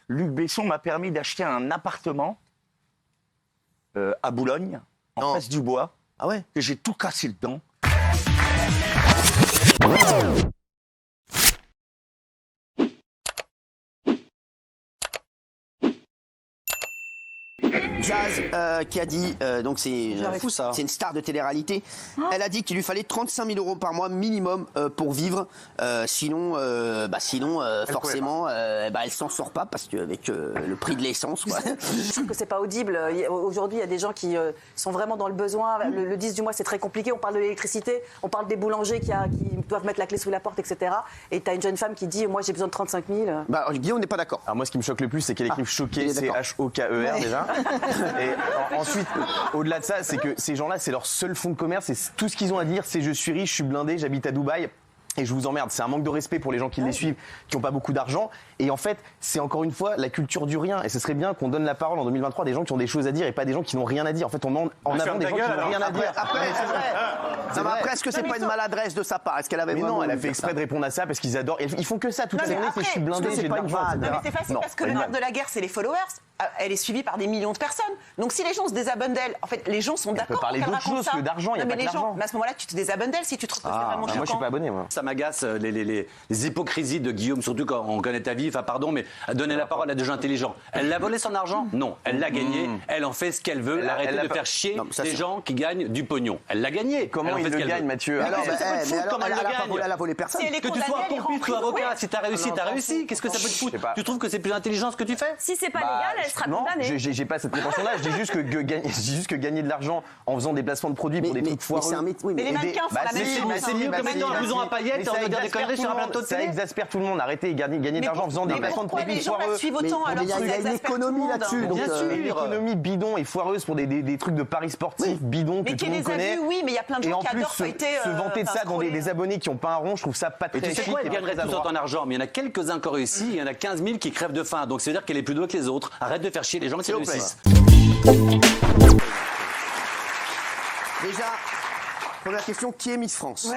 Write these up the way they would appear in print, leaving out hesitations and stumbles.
Luc Besson m'a permis d'acheter un appartement à Boulogne, en face du bois. Ah ouais? Et j'ai tout cassé dedans. Jazz qui a dit, donc c'est fou, ça. une star de télé-réalité, elle a dit qu'il lui fallait 35 000 € par mois minimum pour vivre, sinon forcément elle s'en sort pas parce qu'avec le prix de l'essence quoi. Je trouve que c'est pas audible. Aujourd'hui, il y a des gens qui sont vraiment dans le besoin. Le 10 du mois, c'est très compliqué. On parle de l'électricité, on parle des boulangers qui doivent mettre la clé sous la porte, etc. Et tu as une jeune femme qui dit, moi, j'ai besoin de 35 000. Bah, Guillaume n'est pas d'accord. Alors moi, ce qui me choque le plus, c'est qu'elle écrit choqué, c'est H-O-K-E-R déjà. Et ensuite, au-delà de ça, c'est que ces gens-là, c'est leur seul fonds de commerce. Et tout ce qu'ils ont à dire, c'est je suis riche, je suis blindé, j'habite à Dubaï. Et je vous emmerde, c'est un manque de respect pour les gens qui les suivent, qui n'ont pas beaucoup d'argent. Et en fait, c'est encore une fois la culture du rien. Et ce serait bien qu'on donne la parole en 2023 à des gens qui ont des choses à dire et pas des gens qui n'ont rien à dire. En fait, on met en avant des gens qui n'ont rien à dire. Après, est-ce que c'est pas une maladresse de sa part? Est-ce qu'elle avait Mais vraiment non, elle a envie fait de exprès faire de répondre à ça parce qu'ils adorent. Ils font que ça toute la journée. Je suis blindé, j'ai de l'argent. Mais c'est facile parce que le nerf de la guerre, c'est les followers. Elle est suivie par des millions de personnes. Donc si les gens se désabonnent d'elle, en fait, les gens sont d'accord. On peut parler d'autre chose que d'argent, il n'y a pas que l'argent. Mais à ce moment-là, tu te désabonnes d'elle si tu trouves que c'est vraiment choquant. Moi, je suis pas abonné, moi. Ça m'agace, les hypocrisies de Guillaume, surtout quand on connaît ta vie. Enfin, pardon, mais donner la parole à des gens intelligents. Elle l'a volé son argent? Non. Elle l'a gagné. Elle en fait ce qu'elle veut. Arrêtez de faire chier des gens qui gagnent du pognon. Elle l'a gagné. Comment il le gagne, Mathieu? Alors, elle a volé personne. Que tu sois pompier ou avocat, si t'as réussi, t'as réussi. Qu'est-ce que ça peut te foutre? Tu trouves que c'est plus intelligent ce que tu fais? Si c'est pas légal, elle sera condamnée. J'ai pas cette prétention-là. Je dis juste que gagner de l'argent en faisant des placements de produits pour des trucs foireux. Mais les mannequins font la même chose. C'est mieux que maintenant un blouson à paillettes, on va dire des conneries sur un plateau de télé. Ça exaspère tout le monde. Arrêtez de gagner de l'argent en faisant des placements de produits foireux. Mais pourquoi les gens la suivent autant alors Il y a une économie là-dessus. Bien sûr, une économie bidon et foireuse pour des trucs de paris sportifs bidons que tout le monde connaît. Oui, mais il y a plein de gens qui adorent feuilleter. Se vanter de ça dans des abonnés qui n'ont pas un rond, je trouve ça pas très chic. Et tu sais quoi, elle gagnerait tout en argent, mais il y en a quelques-uns qui ont réussi, il y en a 15 000 qui crèvent de faim. Donc ça veut dire qu'elle est plus douée que les autres. Arrête de faire chier les gens qui réussissent. Déjà, première question, qui est Miss France?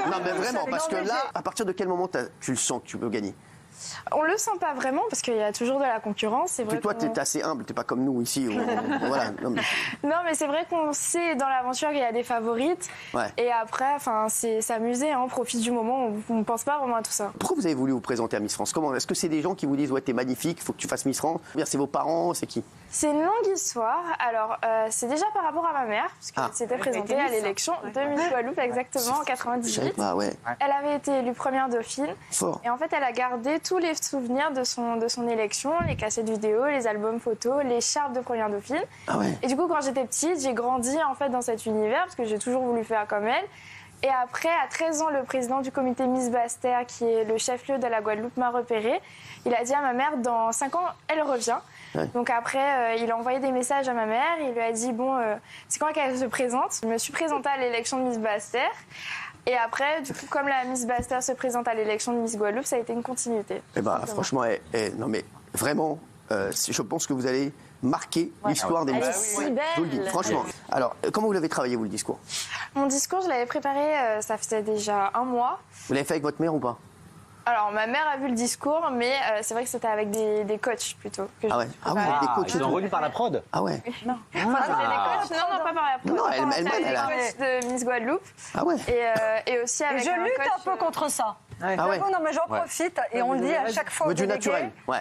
Non mais vraiment, parce que là, à partir de quel moment tu le sens que tu peux gagner? On le sent pas vraiment parce qu'il y a toujours de la concurrence. C'est vrai. Toi, t'es assez humble, t'es pas comme nous ici. Voilà. Non, mais c'est vrai qu'on sait dans l'aventure qu'il y a des favorites. Ouais. Et après, c'est s'amuser, on profite du moment. On pense pas vraiment à tout ça. Pourquoi vous avez voulu vous présenter à Miss France? Comment? Est-ce que c'est des gens qui vous disent ouais t'es magnifique, faut que tu fasses Miss France? C'est vos parents, c'est qui? C'est une longue histoire. Alors, c'est déjà par rapport à ma mère, puisqu'elle s'était présentée à l'élection de Miss Guadeloupe exactement en 98. Elle avait été élue première dauphine. Fort. Et en fait, elle a gardé tous les souvenirs de son élection, les cassettes vidéo, les albums photos, l'écharpe de première dauphine. Ah ouais. Et du coup, quand j'étais petite, j'ai grandi en fait dans cet univers parce que j'ai toujours voulu faire comme elle. Et après, à 13 ans, le président du comité Miss Basse-Terre, qui est le chef-lieu de la Guadeloupe, m'a repérée. Il a dit à ma mère, dans 5 ans, elle revient. Ouais. Donc après, il a envoyé des messages à ma mère. Il lui a dit, bon, c'est quand qu'elle se présente? Je me suis présentée à l'élection de Miss Basse-Terre. Et après, du coup, comme la Miss Basse-Terre se présente à l'élection de Miss Guadeloupe, ça a été une continuité. Eh ben, franchement, non mais vraiment, je pense que vous allez marquer l'histoire des Miss France. Si belle. Je vous le dis, franchement. Alors, comment vous l'avez travaillé, vous, le discours? Mon discours, je l'avais préparé, ça faisait déjà 1 mois. Vous l'avez fait avec votre mère ou pas? Alors, ma mère a vu le discours, mais c'est vrai que c'était avec des coachs plutôt. Ah ouais, avec des coachs. Ils ont relu par la prod? Ah ouais. Non. Enfin, c'était des coachs, non, pas par la prod. Non, elle des coachs de Miss Guadeloupe. Ah ouais. Et aussi avec je lutte un peu contre ça. Ah ouais. Non, mais j'en profite et on le dit à chaque fois. Du naturel. Ouais,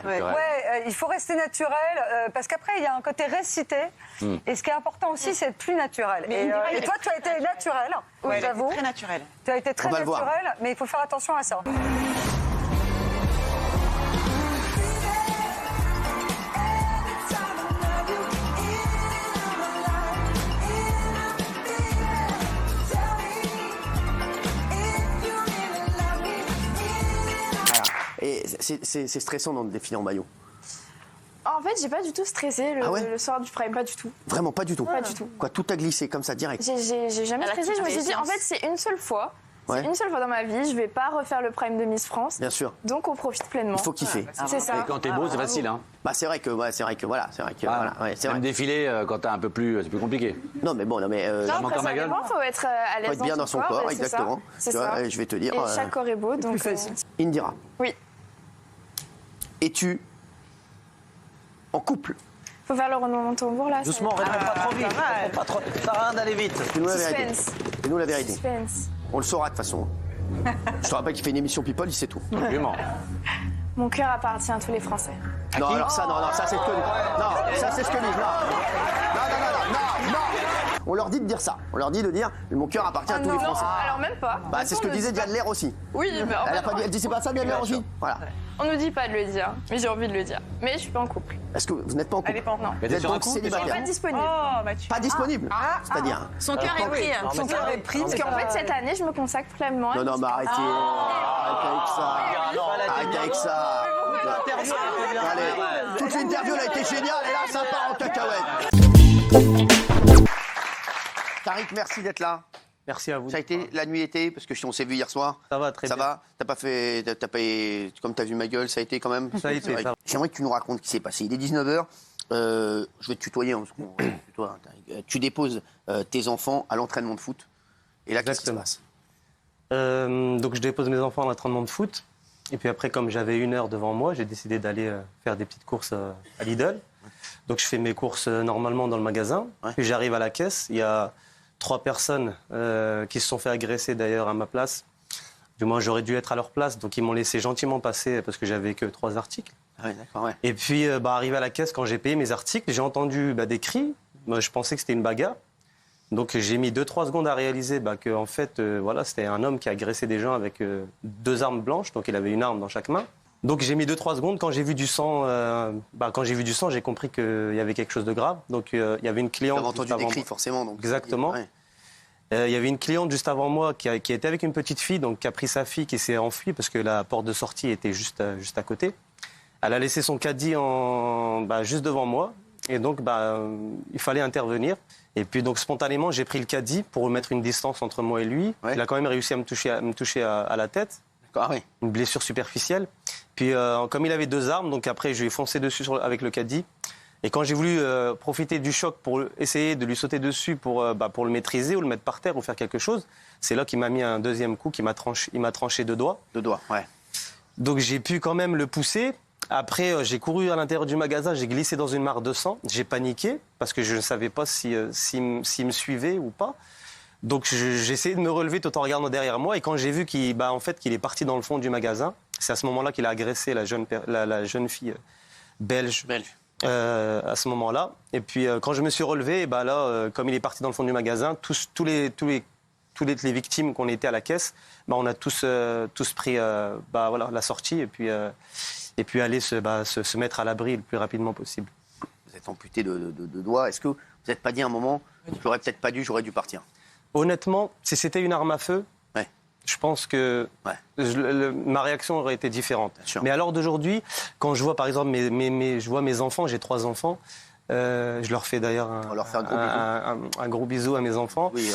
il faut rester naturel parce qu'après, il y a un côté récité. Et ce qui est important aussi, c'est être plus naturel. Et toi, tu as été naturel, j'avoue. Très naturel. Tu as été très naturel, mais il faut faire attention à ça. Et c'est stressant dans le défilé en maillot. En fait, j'ai pas du tout stressé le soir du prime, pas du tout. Vraiment, pas du tout? Pas du tout. Quoi, tout a glissé comme ça, direct? J'ai jamais stressé, je me suis dit, en fait, c'est une seule fois. C'est une seule fois dans ma vie, je vais pas refaire le prime de Miss France. Bien sûr. Donc on profite pleinement. Il faut kiffer. C'est ça. Et quand t'es beau, c'est facile, hein. Bah c'est vrai que voilà, c'est Même défiler quand t'es un peu plus, c'est plus compliqué. Non mais bon, après, ça dépend, faut être à l'aise. Faut être bien dans son corps, exactement. C'est ça. Je vais te dire. Et chaque corps est beau, donc. Indira. Oui. Es-tu en couple? Faut faire le renouvellement de tambour là. Doucement, réponds pas trop vite. Réponds pas trop. Ça sert à rien d'aller vite. Dis-nous la vérité. Suspense. Dis-nous la vérité. Suspense. On le saura de toute façon. Je te rappelle qu'il fait une émission People, il sait tout. Argument. Mon cœur appartient à tous les Français. Non, alors ça, non, ça c'est ce que nous. Non, ça c'est ce que nous. Non. On leur dit de dire ça. On leur dit de dire mon cœur appartient à tous les Français. Alors même pas. Bah, c'est ce que disait Diane Lair aussi. Oui, mais en fait, Elle dit c'est pas ça Diane Lair aussi. Voilà. on nous dit pas de le dire, mais j'ai envie de le dire. Mais je suis pas en couple. Est-ce que vous n'êtes pas en couple? Elle est pas en couple. Vous êtes donc Je suis célibataire. pas disponible. Oh, bah tu... Pas disponible. C'est-à-dire. Son cœur est pris. Son cœur est pris. Parce qu'en fait, cette année, je me consacre pleinement. Non, non, mais arrêtez. Arrêtez avec ça. Arrêtez avec ça. Allez, toute l'interview elle a été géniale et là ça part en cacahuète. Tariq, merci d'être là. Merci à vous. Ça a été la nuit été parce que on s'est vu hier soir. Ça va très bien. Ça va. Comme t'as vu ma gueule, ça a été quand même. Ça a été, ça va. J'aimerais que tu nous racontes ce qui s'est passé. Il est 19h. Je vais te tutoyer. Hein, parce qu'on- toi, tu déposes tes enfants à l'entraînement de foot. Et là, qu'est-ce qui se passe? Donc je dépose mes enfants à l'entraînement de foot. Et puis après, comme j'avais 1 heure devant moi, j'ai décidé d'aller faire des petites courses à Lidl. Donc je fais mes courses normalement dans le magasin. Ouais. Puis j'arrive à la caisse. Il y a 3 personnes qui se sont fait agresser d'ailleurs à ma place. Du moins, j'aurais dû être à leur place. Donc ils m'ont laissé gentiment passer parce que j'avais que 3 articles. Ah ouais, d'accord, ouais. Et puis, arrivé à la caisse, quand j'ai payé mes articles, j'ai entendu des cris. Moi, je pensais que c'était une bagarre. Donc, j'ai mis 2-3 secondes à réaliser que, en fait, voilà, c'était un homme qui agressait des gens avec 2 armes blanches. Donc, il avait une arme dans chaque main. Donc, j'ai mis 2-3 secondes. Quand j'ai vu du sang, j'ai compris qu'il y avait quelque chose de grave. Donc, il y avait une cliente. T'avais entendu juste des avant cris moi. forcément. Donc, Exactement. ouais. Il y avait une cliente juste avant moi qui était avec une petite fille, donc qui a pris sa fille, qui s'est enfuie parce que la porte de sortie était juste à côté. Elle a laissé son caddie juste devant moi. Et donc, il fallait intervenir. Et puis, donc, spontanément, j'ai pris le caddie pour mettre une distance entre moi et lui. Ouais. Il a quand même réussi à me toucher à la tête. Ah oui. Une blessure superficielle. Puis, comme il avait 2 armes, donc après, je lui ai foncé dessus avec le caddie. Et quand j'ai voulu profiter du choc pour essayer de lui sauter dessus pour le maîtriser ou le mettre par terre ou faire quelque chose, c'est là qu'il m'a mis un deuxième coup, il m'a tranché 2 doigts. 2 doigts, ouais. Donc j'ai pu quand même le pousser. Après, j'ai couru à l'intérieur du magasin, j'ai glissé dans une mare de sang. J'ai paniqué parce que je ne savais pas s'il me suivait ou pas. Donc j'ai essayé de me relever tout en regardant derrière moi. Et quand j'ai vu qu'il est parti dans le fond du magasin, c'est à ce moment-là qu'il a agressé la jeune fille belge. À ce moment-là. Et puis quand je me suis relevé, comme il est parti dans le fond du magasin, tous les victimes qu'on était à la caisse, on a tous pris la sortie et puis aller se mettre à l'abri le plus rapidement possible. Vous êtes amputé de doigts. Est-ce que vous n'êtes pas dit à un moment, j'aurais peut-être pas dû, j'aurais dû partir? Honnêtement, si c'était une arme à feu, ouais. Je pense que ma réaction aurait été différente. Mais à l'heure d'aujourd'hui, quand je vois par exemple je vois mes enfants, j'ai 3 enfants, je leur fais d'ailleurs un gros bisou à mes enfants. Oui,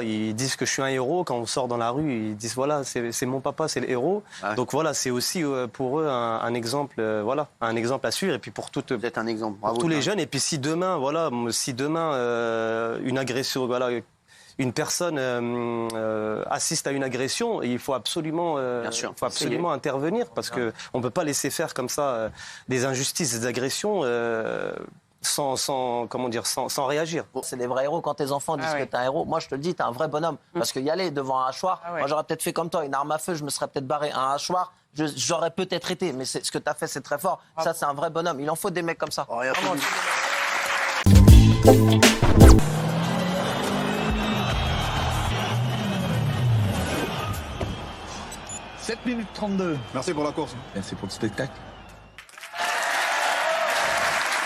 ils disent que je suis un héros. Quand on sort dans la rue, ils disent voilà, c'est mon papa, c'est le héros. Ouais. Donc voilà, c'est aussi pour eux un exemple, un exemple à suivre. Et puis pour vous êtes un exemple. Bravo, pour tous les jeunes. Et puis si demain, une agression, une personne assiste à une agression, il faut absolument, intervenir parce qu'on ne peut pas laisser faire comme ça des injustices, des agressions sans réagir. C'est des vrais héros. Quand tes enfants disent que t'es un héros, moi je te le dis, t'es un vrai bonhomme. Parce que y aller devant un hachoir, moi j'aurais peut-être fait comme toi, une arme à feu, je me serais peut-être barré. Un hachoir, j'aurais peut-être été, mais ce que t'as fait c'est très fort. Ça c'est un vrai bonhomme. Il en faut des mecs comme ça. 7 minutes 32. Merci pour la course. Merci pour le spectacle.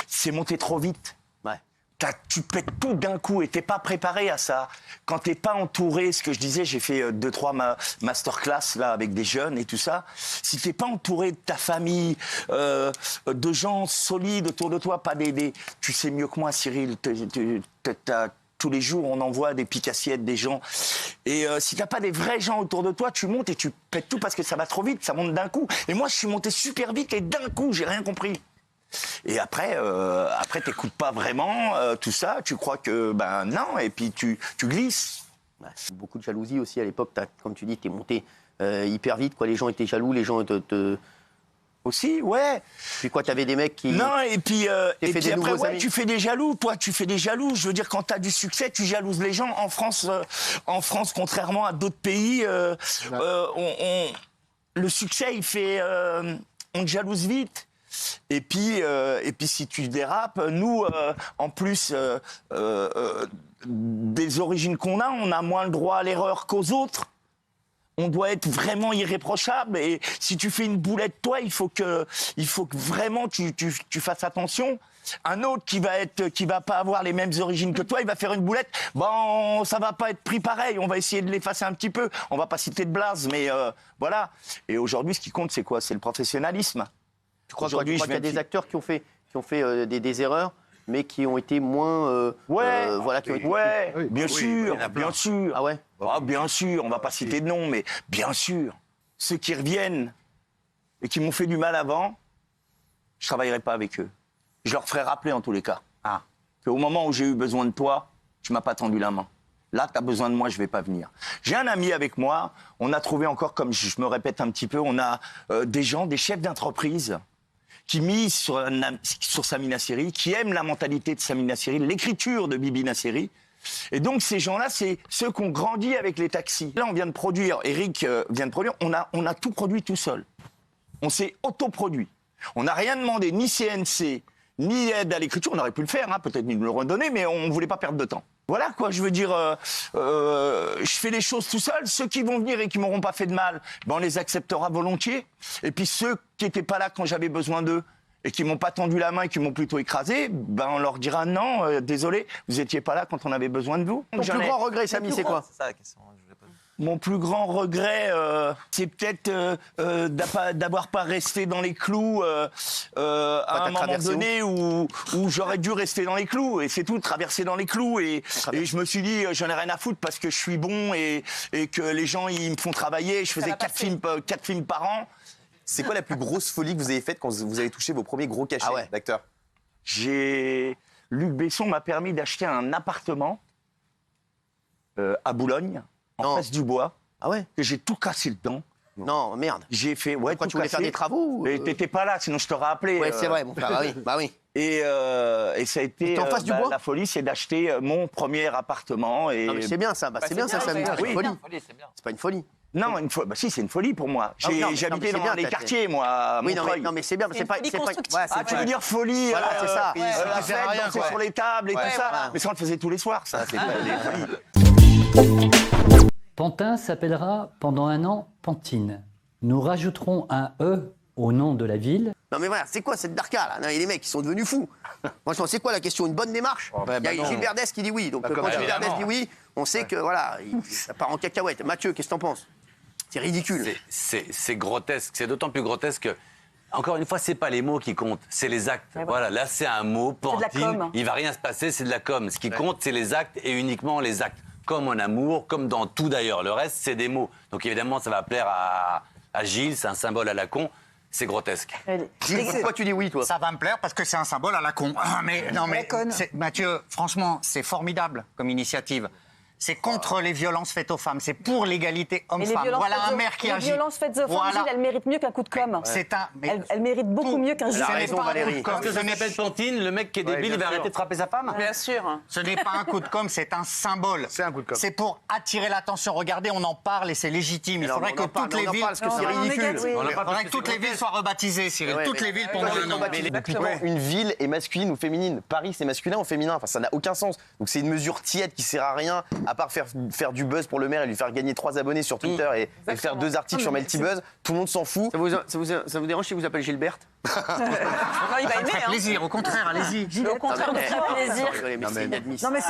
C'est monté trop vite. Ouais. Tu pètes tout d'un coup et t'es pas préparé à ça. Quand t'es pas entouré, ce que je disais, j'ai fait 2-3 masterclass là avec des jeunes et tout ça. Si t'es pas entouré de ta famille, de gens solides autour de toi, pas des tu sais mieux que moi, Cyril. Tous les jours, on envoie des piques-assiettes, des gens. Et si t'as pas des vrais gens autour de toi, tu montes et tu pètes tout parce que ça va trop vite, ça monte d'un coup. Et moi, je suis monté super vite et d'un coup, j'ai rien compris. Et après t'écoutes pas vraiment tout ça, tu crois que non, et puis tu glisses. Beaucoup de jalousie aussi à l'époque, comme tu dis, t'es monté hyper vite, quoi. Les gens étaient jaloux, les gens Aussi, ouais. Puis quoi, t'avais des mecs qui... Non, et puis après, ouais, amis. tu fais des jaloux, toi, tu fais des jaloux. Je veux dire, quand t'as du succès, tu jalouses les gens. En France, contrairement à d'autres pays, le succès, il fait... on te jalouse vite. Et puis si tu dérapes, nous, en plus des origines qu'on a, on a moins le droit à l'erreur qu'aux autres. On doit être vraiment irréprochable. Et si tu fais une boulette, toi, il faut que vraiment tu fasses attention. Un autre qui va pas avoir les mêmes origines que toi, il va faire une boulette. Bon, ça va pas être pris pareil. On va essayer de l'effacer un petit peu. On va pas citer de blase, mais voilà. Et aujourd'hui, ce qui compte, c'est quoi? C'est le professionnalisme. Tu crois qu'il y a des acteurs qui ont fait des erreurs, mais qui ont été moins... bien sûr. Ah ouais? Ah, bien sûr, on va pas citer de nom, mais bien sûr. Ceux qui reviennent et qui m'ont fait du mal avant, je travaillerai pas avec eux. Je leur ferai rappeler en tous les cas. Qu'au moment où j'ai eu besoin de toi, tu m'as pas tendu la main. Là, tu as besoin de moi, je vais pas venir. J'ai un ami avec moi, on a trouvé encore, comme je me répète un petit peu, on a des gens, des chefs d'entreprise qui misent sur Sami Nasseri, qui aiment la mentalité de Sami Nasseri, l'écriture de Bibi Nasseri. Et donc, ces gens-là, c'est ceux qui ont grandi avec les taxis. Là, on vient de produire, Eric vient de produire, on a tout produit tout seul. On s'est autoproduit. On n'a rien demandé, ni CNC, ni aide à l'écriture. On aurait pu le faire, hein, peut-être nous le redonner, mais on ne voulait pas perdre de temps. Voilà quoi, je veux dire, je fais les choses tout seul. Ceux qui vont venir et qui m'auront pas fait de mal, ben on les acceptera volontiers. Et puis ceux qui n'étaient pas là quand j'avais besoin d'eux et qui m'ont pas tendu la main et qui m'ont plutôt écrasé, ben on leur dira non, désolé, vous étiez pas là quand on avait besoin de vous. Ton plus grand regret, Sami, c'est quoi? C'est ça la question. Mon plus grand regret, c'est peut-être d'avoir pas resté dans les clous à un moment donné où j'aurais dû rester dans les clous. Et c'est tout, traverser dans les clous. Et je me suis dit, j'en ai rien à foutre parce que je suis bon et que les gens, ils me font travailler. Je faisais 4 films par an. C'est quoi la plus grosse folie que vous avez faite quand vous avez touché vos premiers gros cachets d'acteurs? Luc Besson m'a permis d'acheter un appartement à Boulogne. En face du bois. Ah ouais? Que j'ai tout cassé dedans. Non, merde. J'ai fait, ouais, Pourquoi tu voulais faire des travaux? Et t'étais pas là, sinon je t'aurais appelé. Ouais, c'est vrai, mon frère, bah oui. Et ça a été en face du bois? la folie, c'est d'acheter mon premier appartement. Et... Non, mais c'est bien ça, c'est bien ça, Sami. C'est une folie. C'est pas une folie. Non, si, c'est une folie pour moi. J'habitais dans les quartiers, moi, à Montreuil. Non, mais c'est bien, c'est pas... tu veux dire folie, voilà, c'est ça. La fête, danser sur les tables et tout ça. Mais ça, on le faisait tous les soirs, ça. C'est pas des folies. Pantin s'appellera pendant un an Pantine. Nous rajouterons un E au nom de la ville. Non mais voilà, c'est quoi cette darka là? Non, les mecs, ils sont devenus fous. Franchement, c'est quoi la question? Une bonne démarche? Il y a Gilles Verdès qui dit oui. Donc quand Gilles Verdès dit oui, on sait que voilà, ça part en cacahuète. Mathieu, qu'est-ce que t'en penses? C'est ridicule. C'est grotesque. C'est d'autant plus grotesque que, encore une fois, c'est pas les mots qui comptent, c'est les actes. Voilà, là c'est un mot, Pantine, il va rien se passer, c'est de la com. Ce qui compte, c'est les actes et uniquement les actes. Comme en amour, comme dans tout d'ailleurs. Le reste, c'est des mots. Donc évidemment, ça va plaire à Gilles, c'est un symbole à la con. C'est grotesque. Gilles, pourquoi tu dis oui, toi? Ça va me plaire parce que c'est un symbole à la con. Mais non, mais Mathieu, franchement, c'est formidable comme initiative. C'est contre les violences faites aux femmes. C'est pour l'égalité homme-femme. Voilà un maire qui agit. Les violences faites aux femmes, Gilles, elles méritent mieux qu'un coup de com'. Elles méritent beaucoup mieux qu'un Gilles. Quand je m'appelle Pantine, le mec qui est débile, il va arrêter de frapper sa femme? Bien sûr. Ce n'est pas un coup de com', c'est un symbole. C'est un coup de com'. C'est pour attirer l'attention. Regardez, on en parle et c'est légitime. Il faudrait que toutes les villes... parce que c'est ridicule. Il faudrait que toutes les villes soient rebaptisées, Cyril. Toutes les villes pendant un an. Depuis quand une ville est masculine ou féminine? Paris, c'est masculin ou féminin? Enfin, ça n'a aucun sens. Donc c'est une mesure tiède qui sert à rien, à part faire du buzz pour le maire et lui faire gagner 3 abonnés sur Twitter et faire 2 articles sur Multibuzz. Tout le monde s'en fout. Ça vous dérange si vous appelez Gilberte? Non, il va aimer. Plaisir, au contraire, allez-y. Au contraire, ça fait plaisir. Non, mais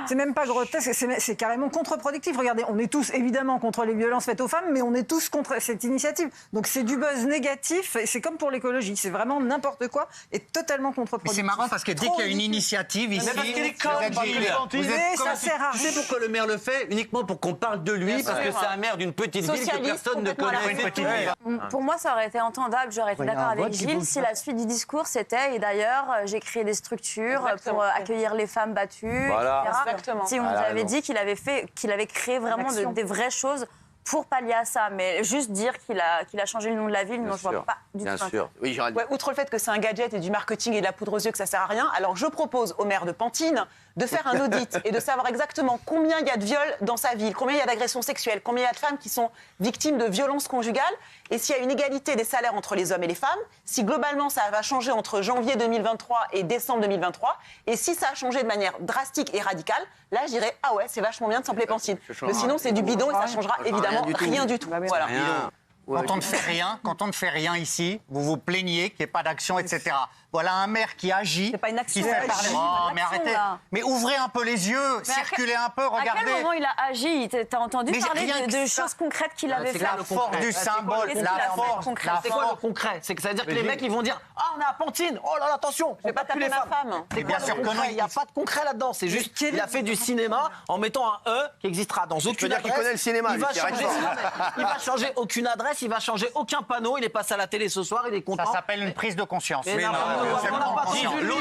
c'est même pas grotesque, c'est carrément contre-productif. Regardez, on est tous évidemment contre les violences faites aux femmes, mais on est tous contre cette initiative. Donc c'est du buzz négatif, et c'est comme pour l'écologie. C'est vraiment n'importe quoi et totalement contre-productif. C'est marrant parce que dès qu'il y a une initiative ici... Mais parce qu'il est con, ça sert à rien. Tu sais pourquoi le maire le fait? Uniquement pour qu'on parle de lui, parce que c'est un maire d'une petite ville que personne ne connaît. Pour moi, ça aurait été entendable, j'aurais été d'accord avec Gilles si la suite du discours c'était, et d'ailleurs, j'ai créé des structures pour accueillir les femmes battues, voilà. etc. Si on nous avait dit qu'il avait créé vraiment des vraies choses pour pallier à ça. Mais juste dire qu'il a changé le nom de la ville, non, je vois pas du tout. Bien sûr. Oui, outre le fait que c'est un gadget et du marketing et de la poudre aux yeux, que ça sert à rien, alors je propose au maire de Pantin de faire un audit et de savoir exactement combien il y a de viols dans sa ville, combien il y a d'agressions sexuelles, combien il y a de femmes qui sont victimes de violences conjugales, et s'il y a une égalité des salaires entre les hommes et les femmes, si globalement ça va changer entre janvier 2023 et décembre 2023, et si ça a changé de manière drastique et radicale, là je dirais ah ouais, c'est vachement bien de s'appeler Pantin. Mais sinon c'est du bidon et ça changera évidemment rien du tout. Voilà. Quand on ne fait rien ici, vous vous plaignez qu'il n'y ait pas d'action, etc. Voilà un maire qui agit. C'est pas une action. Qui fait parler. Oh, mais arrêtez. Là. Mais ouvrez un peu les yeux, circulez un peu, regardez. À quel moment il a agi? T'as entendu parler de choses concrètes qu'il avait fait? La force du symbole, la force. C'est quoi le concret? C'est que ça veut dire que les mecs ils vont dire ah on est à Pantine, oh là là attention, je vais pas taper ma femme. C'est bien sûr que non. Il n'y a pas de concret là-dedans. C'est juste qu'il a fait du cinéma en mettant un E qui existera dans aucune adresse. Il connaît le cinéma. Il va changer aucune adresse, il va changer aucun panneau. Il est passé à la télé ce soir, il est content. Ça s'appelle une prise de conscience. Mais oui, non, c'est on n'a pas conscience. vu.